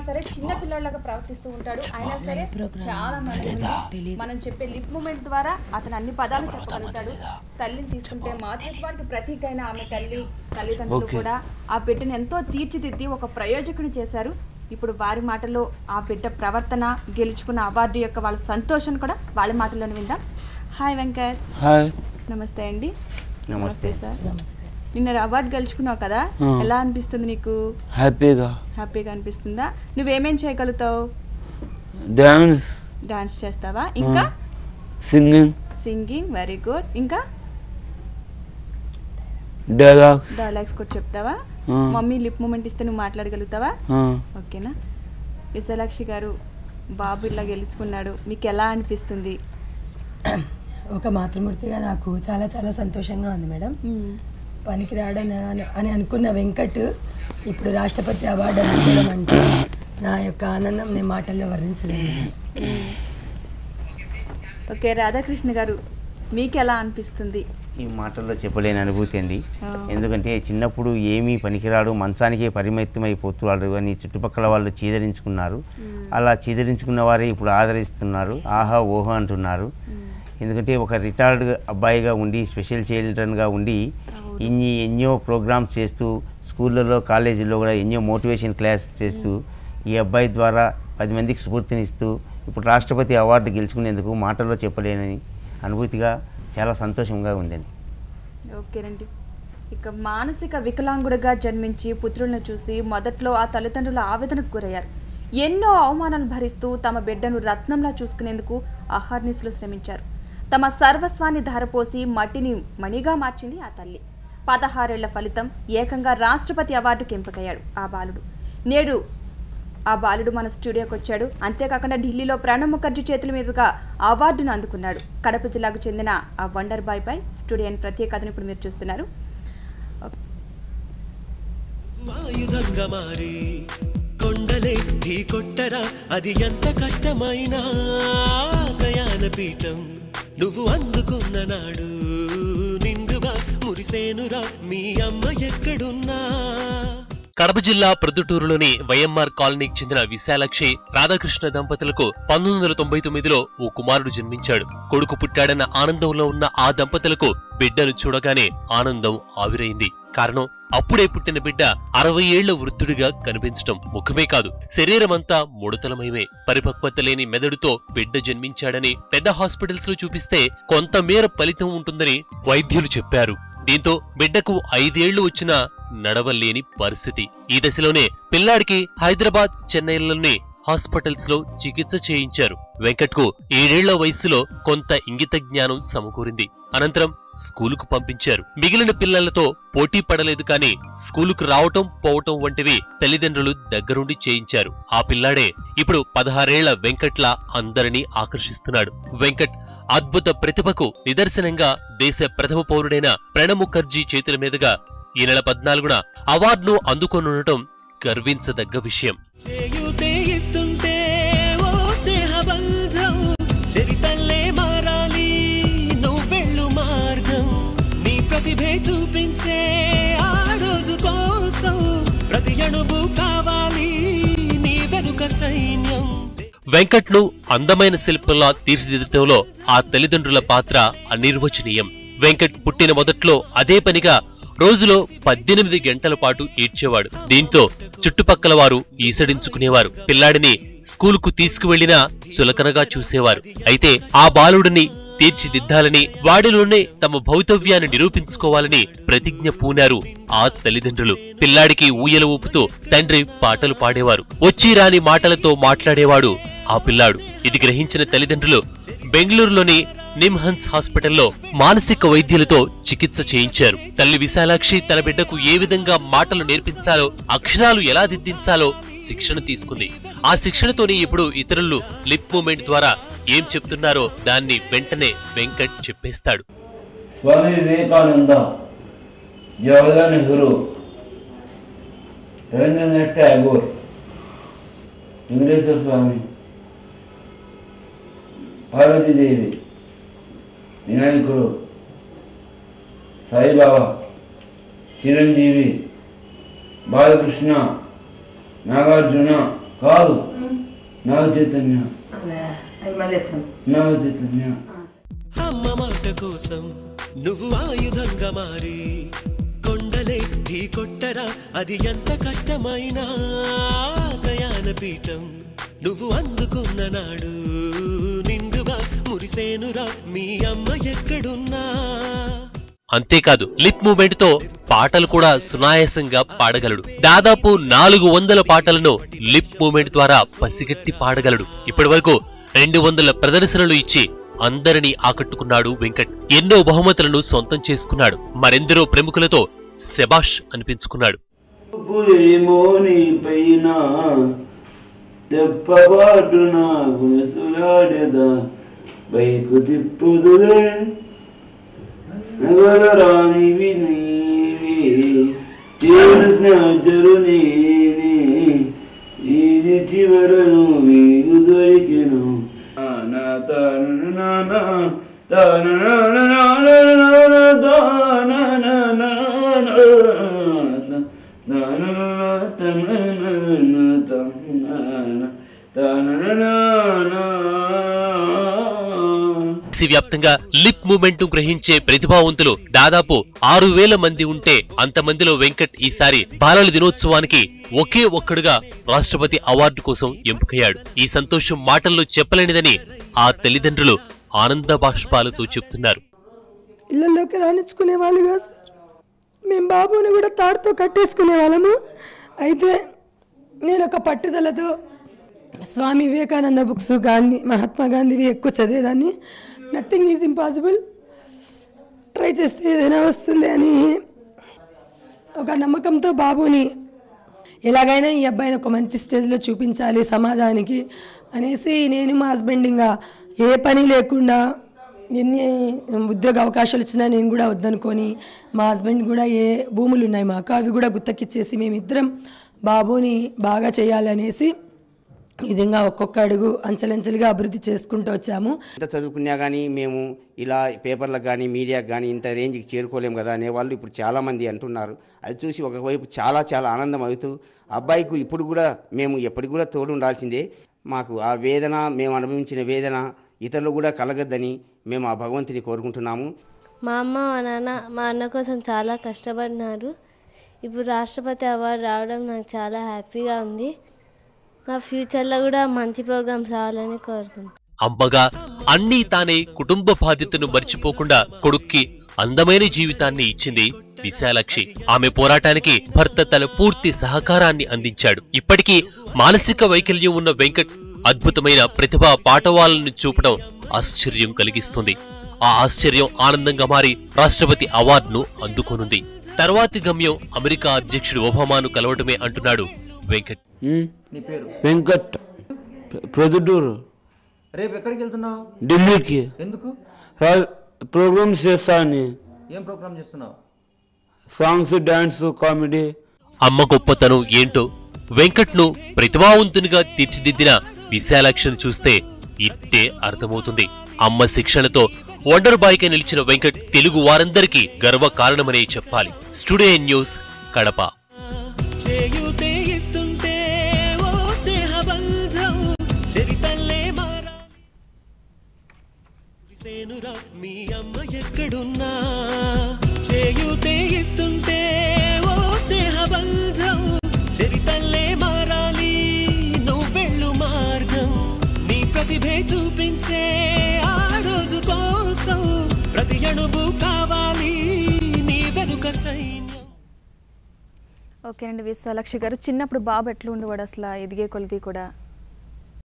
సరే చిన్న పిల్లలాగా ప్రవర్తిస్తూ ఉంటాడు. అయినా సరే చాలా మంది మనం చెప్పే లిప్ మూమెంట్ ద్వారా అతను అన్ని పదాలు చెప్పగలుగుతాడు. తల్లిని తీసుకుంటే మాతృత్వానికి ప్రతీక అయిన ఆమె తల్లిదండ్రులు కూడా ఆ బిడ్డను ఎంతో తీర్చిదిద్ది ఒక ప్రయోజకుని చేశారు. ఇప్పుడు వారి మాటల్లో ఆ బిడ్డ ప్రవర్తన, గెలుచుకున్న అవార్డు యొక్క వాళ్ళ సంతోషం కూడా వాళ్ళ మాటల్లోనే విందాం. హాయ్ వెంకట్. హాయ్. నమస్తే అండి. నమస్తే సార్. నిన్న అవార్డు గెలుచుకున్నావు కదా, ఎలా అనిపిస్తుంది నీకు? హ్యాపీగా అనిపిస్తుందా? నువ్వేమేం చేయగలుగుతావు? డాన్స్ చేస్తావా? ఇంకా సింగింగ్ వెరీ గుడ్. ఇంకా డైలాగ్స్ కూడా చెప్తావా? మమ్మీ లిప్ మూమెంట్ ఇస్తే నువ్వు మాట్లాడగలుగుతావా? ఓకేనా. విశాలాక్షి గారు, బాబు ఇలా గెలుచుకున్నాడు, మీకు ఎలా అనిపిస్తుంది? ఒక మాతృమూర్తిగా నాకు చాలా చాలా సంతోషంగా ఉంది మేడం. పనికి రాడని అని అనుకున్న వెంకట్ ఇప్పుడు రాష్ట్రపతి అవార్డు అందుకోవడం అంటే నా యొక్క ఆనందం నేను మాటల్లో వర్ణించలేను. ఓకే, రాధాకృష్ణ గారు, మీకు ఎలా అనిపిస్తుంది? ఈ మాటల్లో చెప్పలేని అనుభూతి అండి. ఎందుకంటే చిన్నప్పుడు ఏమీ పనికిరాడు, మంచానికే పరిమితమైపోతున్నాడు అని చుట్టుపక్కల వాళ్ళు చీదరించుకున్నారు. అలా చీదరించుకున్న వారే ఇప్పుడు ఆదరిస్తున్నారు, ఆహా ఓహో అంటున్నారు. ఎందుకంటే ఒక రిటైర్డ్ అబ్బాయిగా ఉండి, స్పెషల్ చిల్డ్రన్గా ఉండి ఎన్నో ప్రోగ్రామ్స్ చేస్తూ, స్కూళ్ళలో కాలేజీల్లో కూడా ఎన్నో మోటివేషన్ క్లాస్ చేస్తూ ఈ అబ్బాయి ద్వారా 10 మందికి స్ఫూర్తినిస్తూ ఇప్పుడు రాష్ట్రపతి అవార్డు గెలుచుకునేందుకు మాటల్లో చెప్పలేని అనుభూతిగా చాలా సంతోషంగా ఉందండి. ఓకేనండి. ఇక మానసిక వికలాంగుడిగా జన్మించి పుత్రులను చూసి మొదట్లో ఆ తల్లిదండ్రులు ఆవేదనకు గురయ్యారు. ఎన్నో అవమానాలు భరిస్తూ తమ బిడ్డను రత్నంలా చూసుకునేందుకు అహర్నిశలు శ్రమించారు. తమ సర్వస్వాన్ని ధారపోసి మట్టిని మణిగా మార్చింది ఆ తల్లి. 16 ఏళ్ల ఫలితం ఏకంగా రాష్ట్రపతి అవార్డుకి ఎంపికయ్యాడు ఆ బాలుడు. నేడు ఆ బాలుడు మన స్టూడియోకి వచ్చాడు. అంతేకాకుండా ఢిల్లీలో ప్రణబ్ ముఖర్జీ చేతుల మీదుగా అవార్డును అందుకున్నాడు. కడప జిల్లాకు చెందిన ఆ వండర్ బాయ్ పై స్టూడియో ప్రత్యేక కథను ఇప్పుడు మీరు చూస్తున్నారు. కొండలే ఢీ కొట్టరా, అది ఎంత కష్టమైనా పీఠం నువ్వు అందుకున్న నాడు నిండుగా మురిసేనురా మీ అమ్మ ఎక్కడున్నా. కడప జిల్లా ప్రొద్దుటూరులోని వైఎంఆర్ కాలనీకి చెందిన విశాలాక్షి రాధాకృష్ణ దంపతులకు 1999లో ఓ కుమారుడు జన్మించాడు. కొడుకు పుట్టాడన్న ఆనందంలో ఉన్న ఆ దంపతులకు బిడ్డను చూడగానే ఆనందం ఆవిరైంది. కారణం, అప్పుడే పుట్టిన బిడ్డ 60 ఏళ్ల వృద్ధుడిగా కనిపించటం. ముఖమే కాదు, శరీరమంతా ముడతలమయమే. పరిపక్వత లేని మెదడుతో బిడ్డ జన్మించాడని పెద్ద హాస్పిటల్స్ లో చూపిస్తే కొంతమేర ఫలితం ఉంటుందని వైద్యులు చెప్పారు. దీంతో బిడ్డకు 5 ఏళ్లు వచ్చినా నడవలేని పరిస్థితి. ఈ దశలోనే పిల్లాడికి హైదరాబాద్, చెన్నైలోని హాస్పిటల్స్ లో చికిత్స చేయించారు. వెంకట్ కు 7 ఏళ్ల వయసులో కొంత ఇంగిత జ్ఞానం సమకూరింది. అనంతరం స్కూలుకు పంపించారు. మిగిలిన పిల్లలతో పోటీ పడలేదు కానీ స్కూలుకు రావటం పోవటం వంటివి తల్లిదండ్రులు దగ్గరుండి చేయించారు. ఆ పిల్లాడే ఇప్పుడు 16 ఏళ్ల వెంకట్లా అందరినీ ఆకర్షిస్తున్నాడు. వెంకట్ అద్భుత ప్రతిభకు నిదర్శనంగా దేశ ప్రథమ పౌరుడైన ప్రణబ్ ముఖర్జీ చేతుల మీదుగా ఈ నెల 14న అవార్డును అందుకొనుండటం గర్వించదగ్గ విషయం. చూపించే ఆ రోజు కోసం ప్రతి అణువు కావాలి నీ వెనుక సైన్యం. వెంకట్ ను అందమైన శిల్పంలా తీర్చిదిద్దటంలో ఆ తల్లిదండ్రుల పాత్ర అనిర్వచనీయం. వెంకట్ పుట్టిన మొదట్లో అదే పనిగా రోజులో 18 గంటల పాటు ఏడ్చేవాడు. దీంతో చుట్టుపక్కల వారు ఈసడించుకునేవారు. పిల్లాడిని స్కూలుకు తీసుకువెళ్లినా చులకనగా చూసేవారు. అయితే ఆ బాలుడిని తీర్చిదిద్దాలని, వాడిలోనే తమ భౌతవ్యాన్ని నిరూపించుకోవాలని ప్రతిజ్ఞ పూనారు ఆ తల్లిదండ్రులు. పిల్లాడికి ఊయల ఊపుతూ తండ్రి పాటలు పాడేవారు. వచ్చి రాని మాటలతో మాట్లాడేవాడు ఆ పిల్లాడు. ఇది గ్రహించిన తల్లిదండ్రులు బెంగళూరులోని నిమ్హన్స్ హాస్పిటల్లో మానసిక వైద్యులతో చికిత్స చేయించారు. తల్లి విశాలాక్షి తన బిడ్డకు ఏ విధంగా మాటలు నేర్పించాలో, అక్షరాలు ఎలా దిద్దించాలో శిక్షణ తీసుకుంది. ఆ శిక్షణతోనే ఇప్పుడు ఇతరులు లిప్ మూమెంట్ ద్వారా ఏం చెప్తున్నారో దాన్ని వెంటనే వెంకట్ చెప్పేస్తాడు. స్వామి వివేకానంద, జవహర్లాల్ నెహ్రూ, రవీంద్రనాథ్ ఠాగూర్, వెంకటేశ్వర స్వామి, పార్వతీదేవి, వినాయకుడు, సాయిబాబా, చిరంజీవి, బాలకృష్ణ, నాగార్జున, కాదు నాగ చైతన్య అవి మళ్ళీ ఎత్తాను. నాగ చైతన్య. అమ్మ మాట కోసం నువ్వు ఆయుధంగా మారి కొండలే ఢీ కొట్టరా అది ఎంత కష్టమైనా ఆశయాల పీఠం నువ్వు అందుకున్న నాడు నిండుగా మురిసేనురా మీ అమ్మ ఎక్కడున్నా. అంతేకాదు లిప్ మూమెంట్ తో పాటలు కూడా సునాయాసంగా పాడగలడు. దాదాపు 400 పాటలను లిప్ మూమెంట్ ద్వారా పసిగట్టి పాడగలడు. ఇప్పటి వరకు 200 ప్రదర్శనలు ఇచ్చి అందరినీ ఆకట్టుకున్నాడు వెంకట్. ఎన్నో బహుమతులను సొంతం చేసుకున్నాడు. మరెందరో ప్రముఖులతో శబాష్ అనిపించుకున్నాడు. నగరానివి నీవే చేరు నేనే ఇది చివరను వీగు దొరికెను. దేశవ్యాప్తంగా లిప్ మూమెంట్ ను గ్రహించే ప్రతిభావంతులు దాదాపు 6000 మంది ఉంటే అంతమందిలో వెంకట్ ఈసారి బాలల దినోత్సవానికి ఒకే ఒక్కడుగా రాష్ట్రపతి అవార్డు కోసం ఎంపికయ్యాడు. ఈ సంతోషం మాటల్లో చెప్పలేనిదని ఆ తల్లిదండ్రులు ఆనంద బాష్పాలతో చెప్తున్నారు. ఇళ్లలోకి రాణించుకునే వాళ్ళు కాదు సార్. మేము బాబుని కూడా తాడుతో కట్టేసుకునే వాళ్ళము. అయితే నేను ఒక పట్టుదలతో స్వామి వివేకానంద బుక్స్, గాంధీ, మహాత్మా గాంధీవి ఎక్కువ చదివేదాన్ని. నథింగ్ ఈజ్ ఇంపాసిబుల్, ట్రై చేస్తే ఏదైనా వస్తుంది అని ఒక నమ్మకంతో బాబుని ఎలాగైనా ఈ అబ్బాయిని ఒక మంచి స్టేజ్లో చూపించాలి సమాజానికి అనేసి నేను మా హస్బెండ్ ఇంకా ఏ పని లేకుండా ఎన్ని ఉద్యోగ అవకాశాలు వచ్చినా నేను కూడా వద్దనుకొని మా హస్బెండ్ కూడా ఏ భూములు ఉన్నాయి మాకు అవి కూడా గుత్తకిచ్చేసి మేమిద్దరం బాబుని బాగా చేయాలి అనేసి ఈ విధంగా ఒక్కొక్క అడుగు అంచెలంచెలుగా అభివృద్ధి చేసుకుంటూ వచ్చాము. ఎంత చదువుకున్నా కానీ మేము ఇలా పేపర్లకు కానీ మీడియాకు కానీ ఇంత రేంజ్కి చేరుకోలేము కదా అనేవాళ్ళు ఇప్పుడు చాలామంది అంటున్నారు. అది చూసి ఒకవైపు చాలా చాలా ఆనందం అవుతూ అబ్బాయికి ఇప్పుడు కూడా మేము ఎప్పటికి కూడా తోడు ఉండాల్సిందే. మాకు ఆ వేదన, మేము అనుభవించిన వేదన ఇతరులు కూడా కలగద్దని మేము ఆ భగవంతుని కోరుకుంటున్నాము. మా అమ్మ మా నాన్న మా అన్న కోసం చాలా కష్టపడినారు. ఇప్పుడు రాష్ట్రపతి అవార్డు రావడం నాకు చాలా హ్యాపీగా ఉంది. మా ఫ్యూచర్లో కూడా మంచి ప్రోగ్రామ్స్ రావాలని కోరుకుంటున్నాను. అమ్మగా అన్నీ తానే కుటుంబ బాధ్యతను మర్చిపోకుండా కొడుక్కి అందమైన జీవితాన్ని ఇచ్చింది విశాలాక్షి. ఆమె పోరాటానికి భర్త తన పూర్తి సహకారాన్ని అందించాడు. ఇప్పటికీ మానసిక వైకల్యం ఉన్న వెంకట్ అద్భుతమైన ప్రతిభా పాటవాలను చూపడం ఆశ్చర్యం కలిగిస్తుంది. ఆ ఆశ్చర్యం ఆనందంగా మారి రాష్ట్రపతి అవార్డును అందుకోనుంది. తర్వాతి గమ్యం అమెరికా అధ్యక్షుడు ఒబామాను కలవడమే అంటున్నాడు వెంకట్. నీ పేరు? వెంకట్, ప్రొద్దుటూరు. రేపు ఎక్కడికి వెళ్తున్నావు? ఢిల్లీకి. ఎందుకు? ప్రోగ్రామ్స్ చేస్తా అని. ఏం ప్రోగ్రామ్ చేస్తున్నావు? Songs, dance, comedy. అమ్మ గొప్పతనం ఏంటో వెంకట్ ను ప్రతిభావంతునిగా తీర్చిదిద్దిన విశాలాక్షిని చూస్తే ఇట్టే అర్థమవుతుంది. అమ్మ శిక్షణతో వండర్ బాయ్ గా నిలిచిన వెంకట్ తెలుగు వారందరికీ గర్వ కారణమనే చెప్పాలి. Studio news, Kadapa. మీ అమ్మ ఎక్కడున్నా చేయూతే ఇస్తుంటే ఓ స్నేహబంధం చరితల్లే మారాలి నువ్వెళ్ళు మార్గం నీ ప్రతిభే చూపించే ఆ రోజు కోసం ప్రతి అణువు కావాలి నీ వెనుక సైన్యం. ఓకేనండి విశాలాక్షి గారు, చిన్నప్పుడు బాబు ఎట్లా ఉండేవాడు అసలు ఎదిగే కొలిది కూడా?